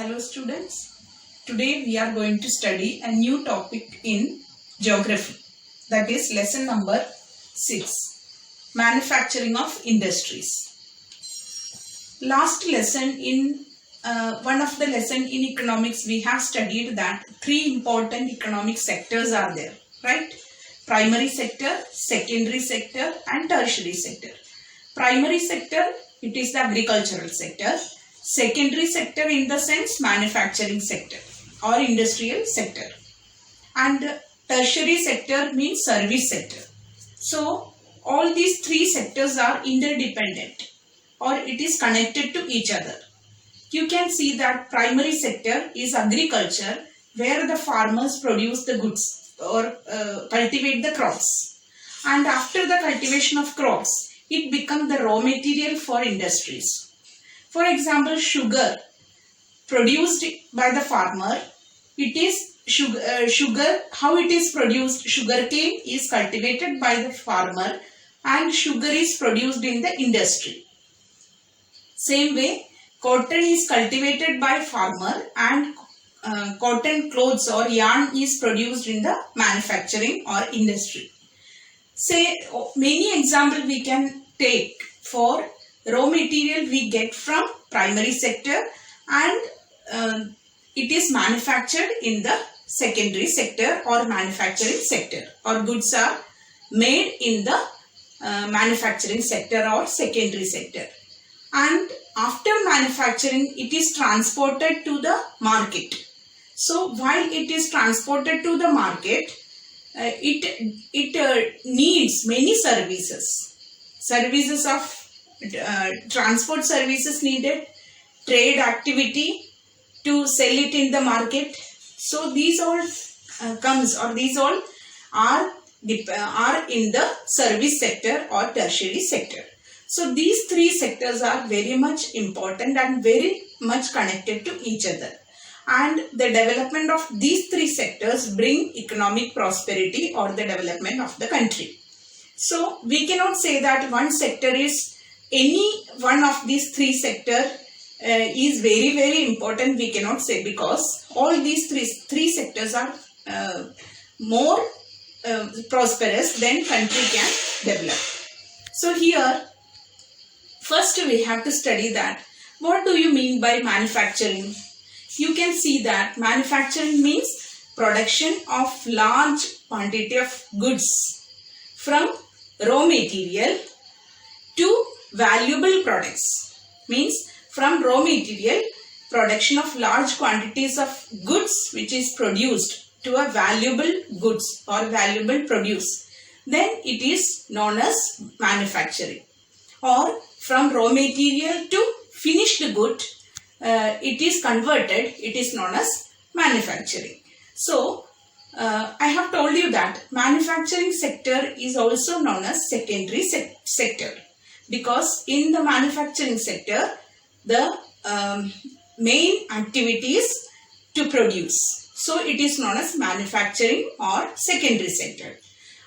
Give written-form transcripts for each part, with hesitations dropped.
Hello students, today we are going to study a new topic in geography, that is lesson number 6, manufacturing of industries. Last lesson in one of the lesson in economics we have studied that three important economic sectors are there, right? Primary sector, secondary sector and tertiary sector. Primary sector, it is the agricultural sector. Secondary sector in the sense manufacturing sector or industrial sector, and tertiary sector means service sector. So all these three sectors are interdependent or it is connected to each other. You can see that primary sector is agriculture, where the farmers produce the goods or cultivate the crops, and after the cultivation of crops it becomes the raw material for industries. For example, sugar produced by the farmer, it is sugar, how it is produced? Sugarcane is cultivated by the farmer and sugar is produced in the industry. Same way, cotton is cultivated by farmer and cotton clothes or yarn is produced in the manufacturing or industry. Say many examples we can take for raw material we get from primary sector and it is manufactured in the secondary sector or manufacturing sector, or goods are made in the manufacturing sector or secondary sector, and after manufacturing it is transported to the market. So while it is transported to the market, it needs many services of transport services needed, trade activity to sell it in the market. So these all these all are in the service sector or tertiary sector. So these three sectors are very much important and very much connected to each other, and the development of these three sectors bring economic prosperity or the development of the country. So we cannot say that one sector is any one of these three sectors is very important. We cannot say, because all these three sectors are more prosperous than country can develop. So here first we have to study that what do you mean by manufacturing. You can see that manufacturing means production of large quantity of goods from raw material to valuable products. Means from raw material, production of large quantities of goods which is produced to a valuable goods or valuable produce, then it is known as manufacturing. Or from raw material to finished good, it is converted, it is known as manufacturing. So I have told you that manufacturing sector is also known as secondary sector, because in the manufacturing sector the main activity is to produce. So it is known as manufacturing or secondary sector,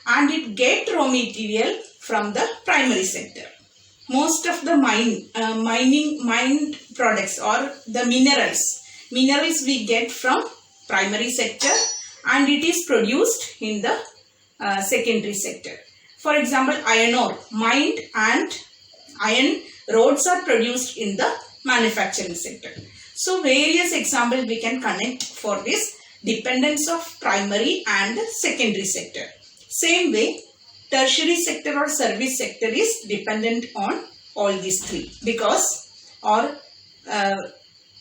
and it get raw material from the primary sector. Most of the mined products or the minerals we get from primary sector, and it is produced in the secondary sector. For example, iron ore mined and iron rods are produced in the manufacturing sector. So various examples we can connect for this dependence of primary and secondary sector. Same way, tertiary sector or service sector is dependent on all these three, because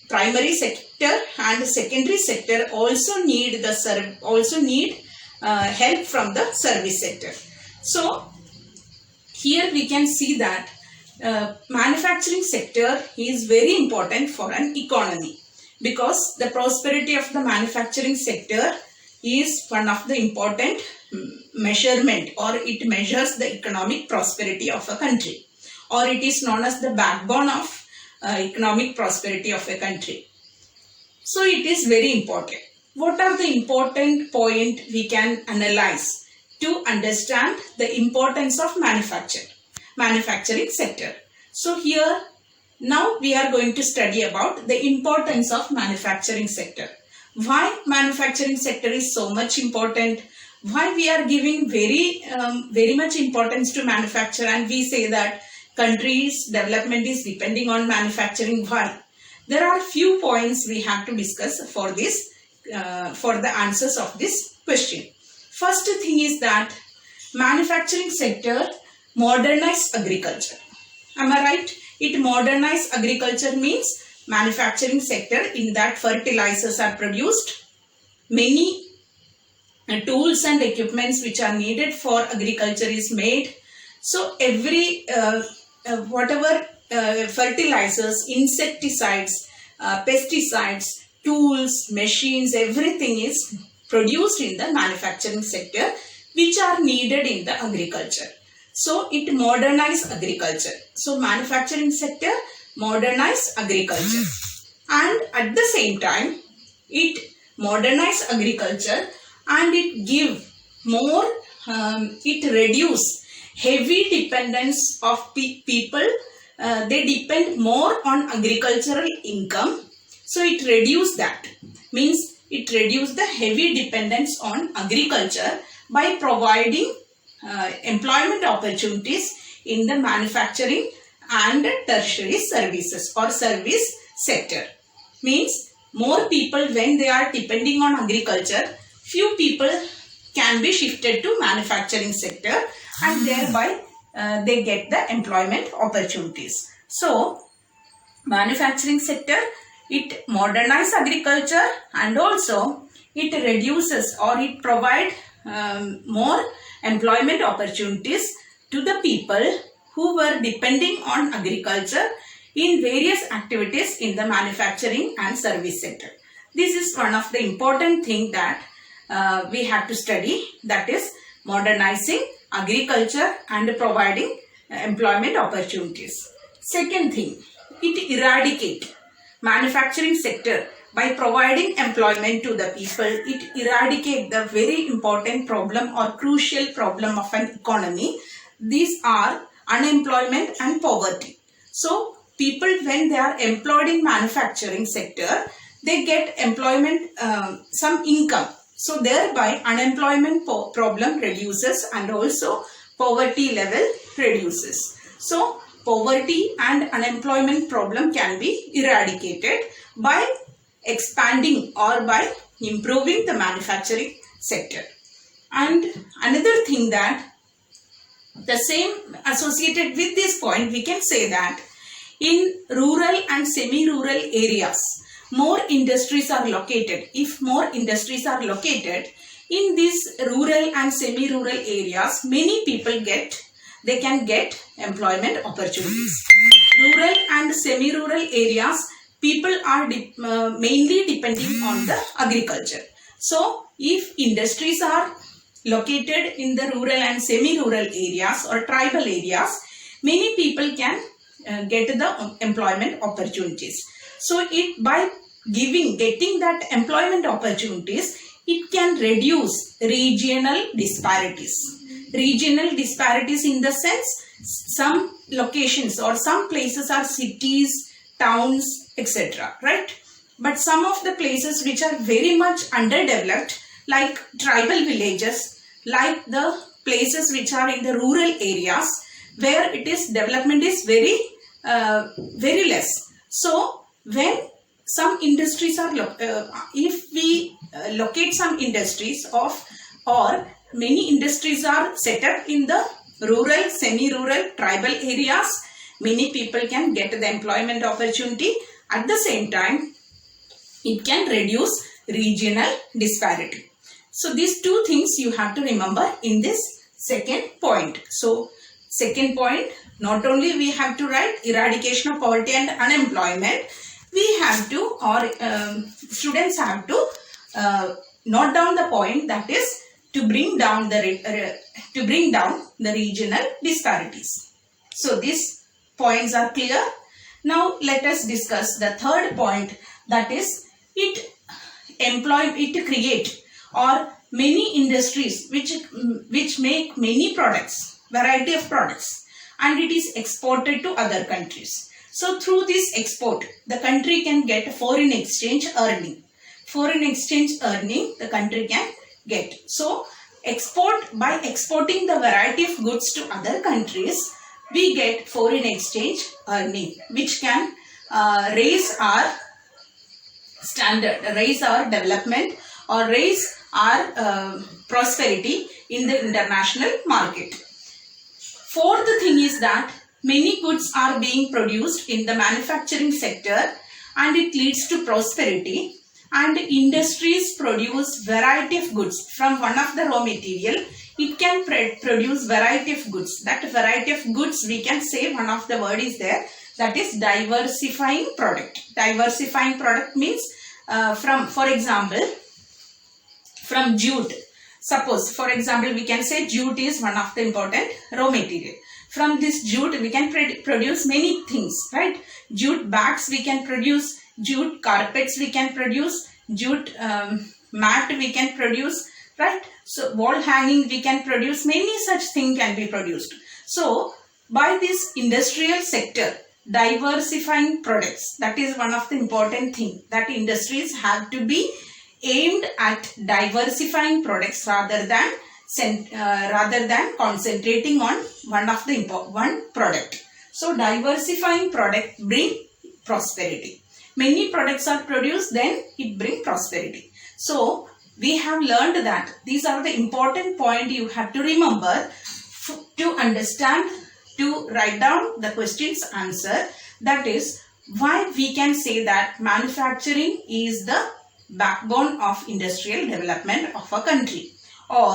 primary sector and secondary sector also need help from the service sector. So here we can see that manufacturing sector is very important for an economy, because the prosperity of the manufacturing sector is one of the important measurement, or it measures the economic prosperity of a country, or it is known as the backbone of economic prosperity of a country. So it is very important. What are the important points we can analyze to understand the importance of manufacturing sector? So here Now we are going to study about the importance of manufacturing sector. Why manufacturing sector is so much important? Why we are giving very much importance to manufacture, and we say that countries' development is depending on manufacturing. Why? There are few points we have to discuss for this, for the answers of this question. First thing is that manufacturing sector modernize agriculture. Am I right? It modernize agriculture means manufacturing sector, in that fertilizers are produced, many tools and equipments which are needed for agriculture is made. So every whatever fertilizers, insecticides, pesticides, tools, machines, everything is produced in the manufacturing sector which are needed in the agriculture. So it modernize agriculture. So manufacturing sector modernize agriculture, and at the same time it modernize agriculture and it give more, it reduce heavy dependence of people. They depend more on agricultural income. So it reduce that. Means it reduce the heavy dependence on agriculture by providing employment opportunities in the manufacturing and tertiary services or service sector. Means more people, when they are depending on agriculture, few people can be shifted to manufacturing sector, and thereby they get the employment opportunities. So manufacturing sector, it modernize agriculture and also it reduces or it provide more employment opportunities to the people who were depending on agriculture in various activities in the manufacturing and service sector. This is one of the important thing that we have to study, that is modernizing agriculture and providing employment opportunities. Second thing, it eradicate manufacturing sector by providing employment to the people. It eradicate the very important problem or crucial problem of an economy. These are unemployment and poverty. So people, when they are employed in manufacturing sector, they get employment, some income. So thereby unemployment problem reduces and also poverty level reduces. So poverty and unemployment problem can be eradicated by expanding or by improving the manufacturing sector. And another thing that the same associated with this point, we can say that in rural and semi-rural areas, more industries are located. If more industries are located in these rural and semi-rural areas, many people they can get employment opportunities. Rural and semi-rural areas, people are mainly depending on the agriculture. So if industries are located in the rural and semi-rural areas or tribal areas, many people can get the employment opportunities. So it, by getting that employment opportunities, it can reduce regional disparities. Regional disparities in the sense, some locations or some places are cities, towns, etc. Right? But some of the places which are very much underdeveloped, like tribal villages, like the places which are in the rural areas, where it is development is very less. So when some industries are if we locate some industries or many industries are set up in the rural, semi-rural, tribal areas, many people can get the employment opportunity. At the same time, it can reduce regional disparity. So these two things you have to remember in this second point. So second point, not only we have to write eradication of poverty and unemployment, we have to, or students have to note down the point, that is to bring down the regional disparities. So these points are clear. Now let us discuss the third point, that is it create or many industries which make many products, variety of products, and it is exported to other countries. So through this export, the country can get foreign exchange earning. Foreign exchange earning the country can get. So by exporting the variety of goods to other countries, we get foreign exchange earning, which can raise our standard, raise our development, or raise our prosperity in the international market. Fourth thing is that many goods are being produced in the manufacturing sector and it leads to prosperity, and industries produce variety of goods from one of the raw material. It can produce variety of goods. That variety of goods, we can say one of the word is there, that is diversifying product. Diversifying product means for example, from jute. Suppose, for example, we can say jute is one of the important raw material. From this jute, we can produce many things, right? Jute bags we can produce, jute carpets we can produce, jute mat we can produce, right? So wall hanging we can produce, many such things can be produced. So by this industrial sector, diversifying products, that is one of the important thing, that industries have to be aimed at diversifying products rather than concentrating on one product. So diversifying product bring prosperity. Many products are produced, then it bring prosperity. So we have learned that these are the important point you have to remember to understand, to write down the question's answer. That is why we can say that manufacturing is the backbone of industrial development of a country, or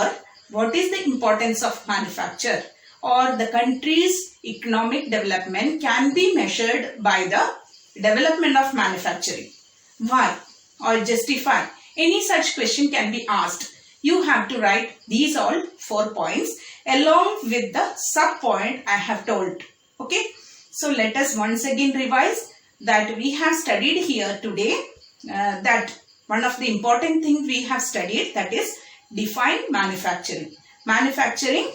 what is the importance of manufacture, or the country's economic development can be measured by the development of manufacturing. Why? Or justify. Any such question can be asked. You have to write these all 4 points along with the sub point I have told. Okay. So let us once again revise that we have studied here today that one of the important things we have studied, that is define manufacturing. Manufacturing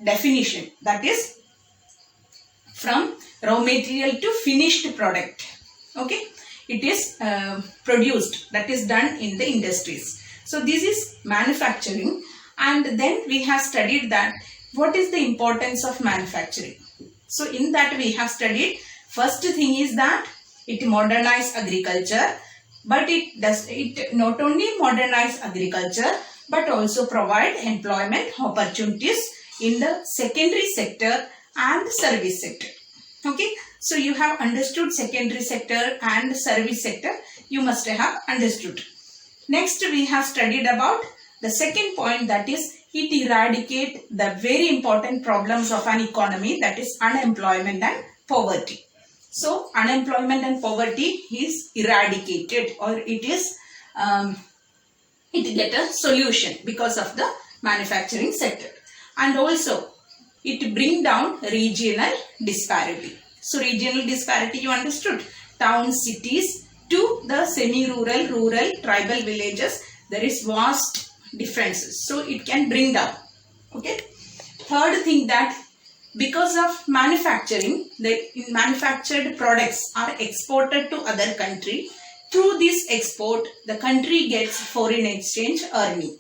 definition, that is from raw material to finished product. Okay, it is produced, that is done in the industries. So this is manufacturing, and then we have studied that what is the importance of manufacturing. So in that we have studied, first thing is that it modernizes agriculture, but it not only modernize agriculture but also provide employment opportunities in the secondary sector and service sector. Okay, so you have understood secondary sector and service sector, you must have understood. Next we have studied about the second point, that is it eradicate the very important problems of an economy, that is unemployment and poverty. So unemployment and poverty is eradicated, or it is it get a solution because of the manufacturing sector, and also it bring down regional disparity. So regional disparity you understood, towns, cities to the semi-rural, rural, tribal villages, there is vast differences. So it can bring down. Okay. Third thing, that because of manufacturing, the manufactured products are exported to other country. Through this export, the country gets foreign exchange earning.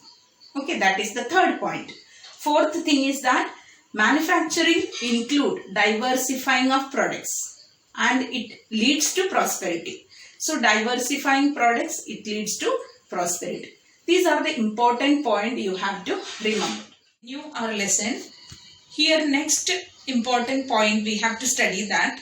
Okay, that is the third point. Fourth thing is that manufacturing include diversifying of products and it leads to prosperity. So diversifying products, it leads to prosperity. These are the important points you have to remember. New our lesson. Here next important point we have to study, that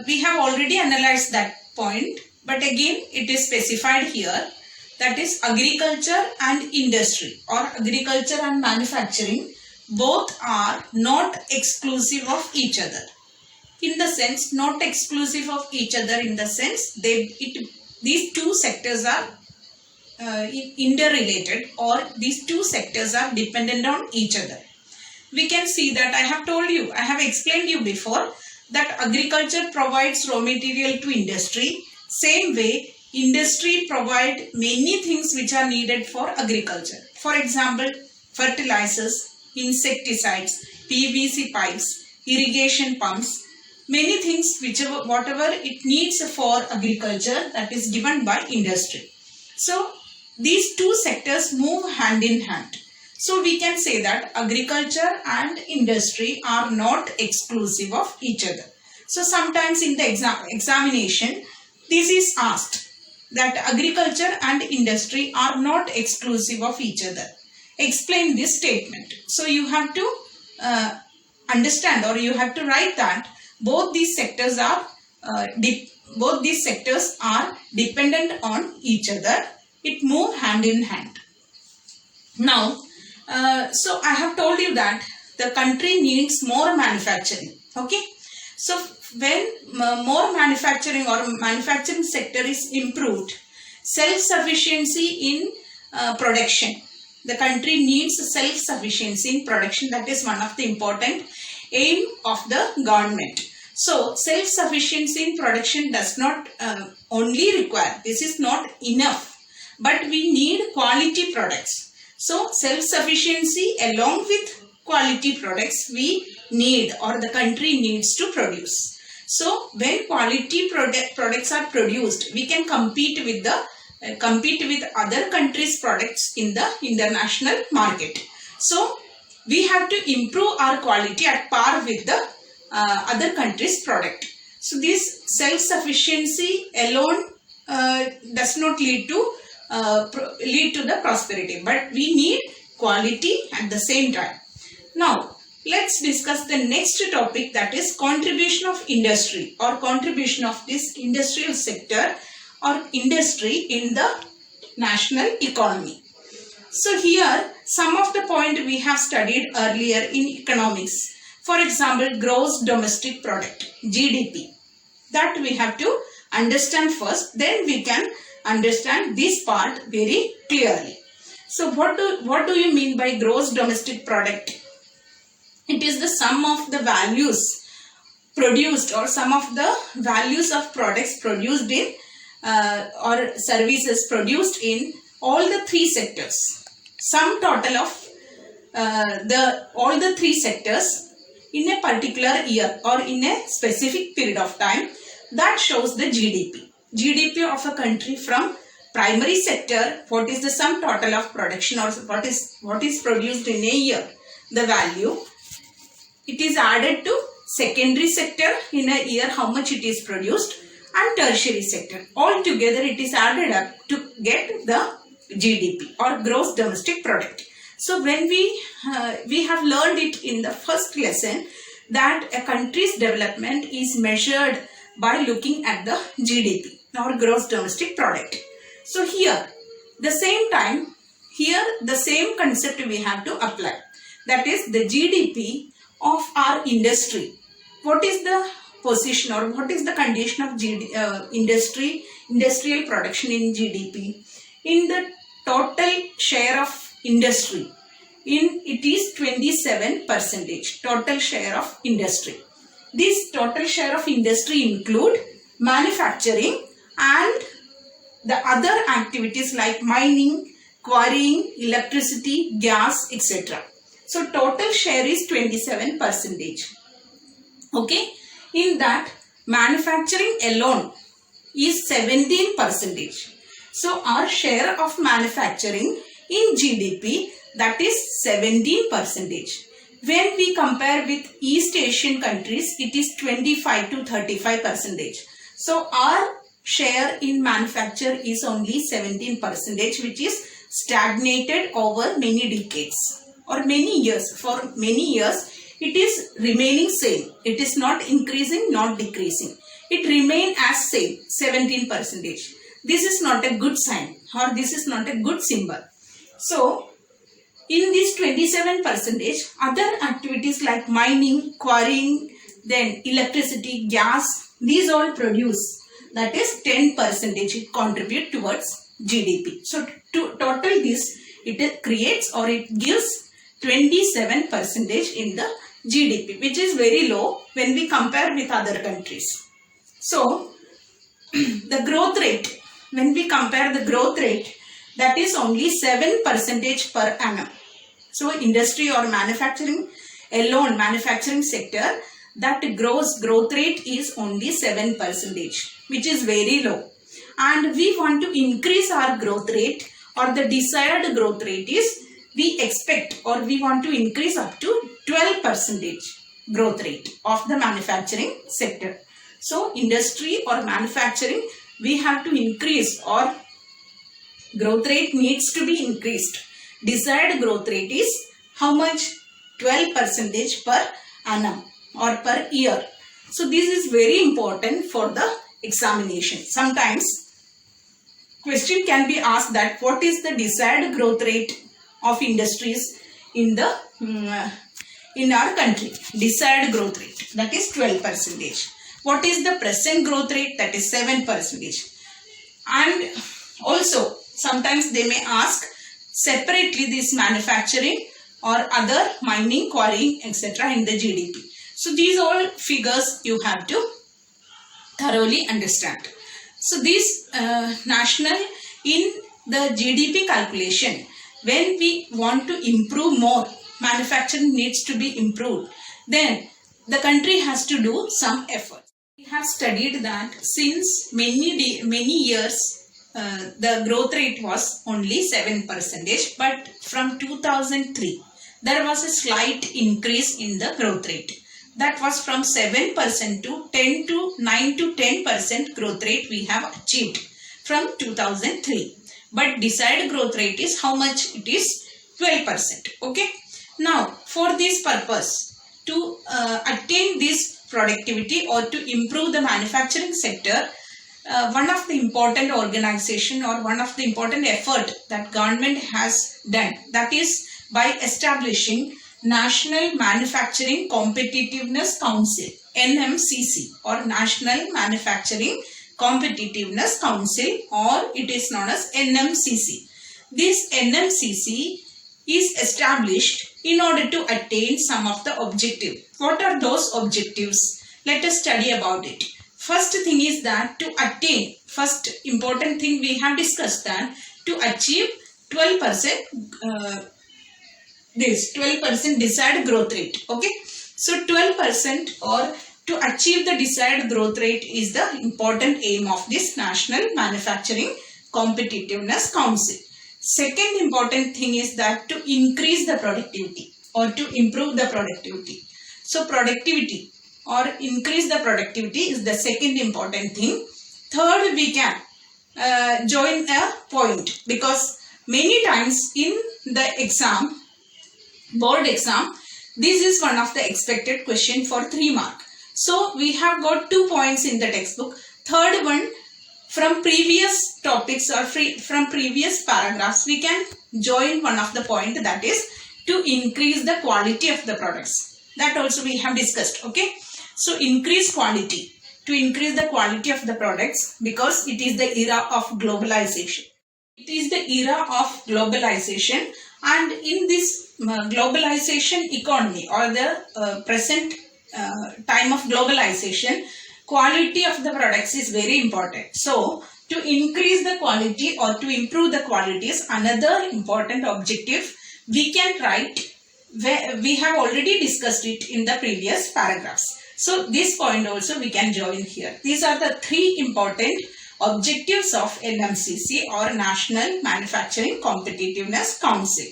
we have already analyzed that point, but again it is specified here, that is agriculture and industry, or agriculture and manufacturing, both are not exclusive of each other. In the sense, not exclusive of each other in the sense these two sectors are interrelated, or these two sectors are dependent on each other. We can see that I have explained you before that agriculture provides raw material to industry. Same way, industry provide many things which are needed for agriculture. For example, fertilizers, insecticides, PVC pipes, irrigation pumps, many things whatever it needs for agriculture, that is given by industry. So these two sectors move hand in hand. So we can say that agriculture and industry are not exclusive of each other. So sometimes in the examination, this is asked that agriculture and industry are not exclusive of each other. Explain this statement. So you have to understand, or you have to write that both these sectors are dependent on each other. It moves hand in hand. Now, so I have told you that the country needs more manufacturing. Okay. So when more manufacturing or manufacturing sector is improved, self-sufficiency in production. The country needs self-sufficiency in production. That is one of the important aim of the government. So self-sufficiency in production does not only require, this is not enough, but we need quality products. So self-sufficiency along with quality products we need, or the country needs to produce. So when quality products are produced, we can compete with other countries' products in the international market. So we have to improve our quality at par with the other countries' product. So this self-sufficiency alone does not lead to the prosperity, but we need quality at the same time. Now let's discuss the next topic, that is contribution of industry or contribution of this industrial sector or industry in the national economy. So here some of the point we have studied earlier in economics. For example, gross domestic product, GDP. That we have to understand first, then we can understand this part very clearly. So what do you mean by gross domestic product? It is the sum of the values produced, or sum of the values of products produced in or services produced in all the three sectors. Sum total of all the three sectors in a particular year or in a specific period of time, that shows the GDP. GDP of a country from primary sector, what is the sum total of production, or what is produced in a year, the value. It is added to secondary sector in a year, how much it is produced, and tertiary sector. All together it is added up to get the GDP or gross domestic product. So when we have learned it in the first lesson that a country's development is measured by looking at the GDP or gross domestic product. So here the same time, here the same concept we have to apply. That is the GDP of our industry. What is the position or what is the condition of industrial production in GDP? In the total share of industry, it is 27%. Total share of industry. This total share of industry include manufacturing and the other activities like mining, quarrying, electricity, gas, etc. So total share is 27%. Okay. In that, manufacturing alone is 17%. So our share of manufacturing in GDP, that is 17%. When we compare with East Asian countries, it is 25 to 35%. So our share in manufacture is only 17%, which is stagnated over many decades or many years. For many years, it is remaining same. It is not increasing, not decreasing. It remain as same, 17%. This is not a good sign, or this is not a good symbol. So, in this 27%, other activities like mining, quarrying, then electricity, gas, these all produce. That is 10% it contribute towards GDP. So, to total this, it creates or it gives 27% in the GDP, which is very low when we compare with other countries. So, the growth rate, when we compare the growth rate, that is only 7% per annum. So, industry or manufacturing alone, manufacturing sector, that growth rate is only 7%, which is very low. And we want to increase our growth rate, or the desired growth rate is we expect or we want to increase up to 12% growth rate of the manufacturing sector. So industry or manufacturing, we have to increase, or growth rate needs to be increased. Desired growth rate is how much? 12% per annum or per year. So this is very important for the examination. Sometimes question can be asked that what is the desired growth rate of industries in the in our country? Desired growth rate, that is 12%. What is the present growth rate? That is 7%. And also sometimes they may ask separately this manufacturing or other mining, quarrying, etc. in the GDP. So these all figures you have to thoroughly understand. So this national in the GDP calculation, when we want to improve more, manufacturing needs to be improved, then the country has to do some effort. We have studied that since many years the growth rate was only 7%, but from 2003 there was a slight increase in the growth rate. That was from 7% to 9 to 10% growth rate we have achieved from 2003. But desired growth rate is how much? It is 12%. Okay. Now for this purpose, to attain this productivity or to improve the manufacturing sector, one of the important organization or one of the important effort that government has done, that is by establishing National Manufacturing Competitiveness Council, NMCC, or National Manufacturing Competitiveness Council, or it is known as NMCC. This NMCC is established in order to attain some of the objectives. What are those objectives? Let us study about it. First thing is that to attain, first important thing we have discussed, that to achieve 12% this 12% desired growth rate. Okay, so 12% or to achieve the desired growth rate is the important aim of this National Manufacturing Competitiveness Council. Second important thing is that to increase the productivity or to improve the productivity. So productivity or increase the productivity is the second important thing. Third, we can join a point, because many times in the exam, board exam, this is one of the expected question for 3 marks. So we have got 2 points in the textbook. Third one, from previous topics or from previous paragraphs, we can join one of the point, that is to increase the quality of the products. That also we have discussed. Okay, so increase quality, to increase the quality of the products, because it is the era of globalization. It is the era of globalization, and in this globalization economy or the present time of globalization, quality of the products is very important. So to increase the quality or to improve the quality is another important objective we can write. We have already discussed it in the previous paragraphs. So this point also we can join here. These are the 3 important objectives of NMCC or National Manufacturing Competitiveness Council.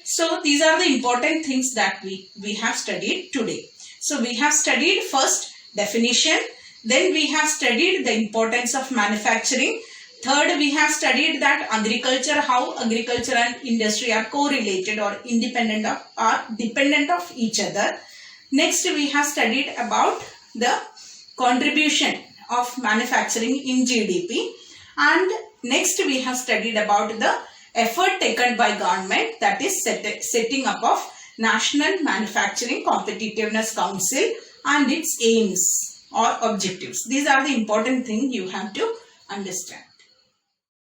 So these are the important things that we have studied today. So we have studied first definition, then we have studied the importance of manufacturing. Third, we have studied that agriculture, how agriculture and industry are correlated or independent of, are dependent of each other. Next, we have studied about the contribution of manufacturing in GDP. And next, we have studied about the effort taken by government, that is setting up of National Manufacturing Competitiveness Council and its aims or objectives. These are the important things you have to understand.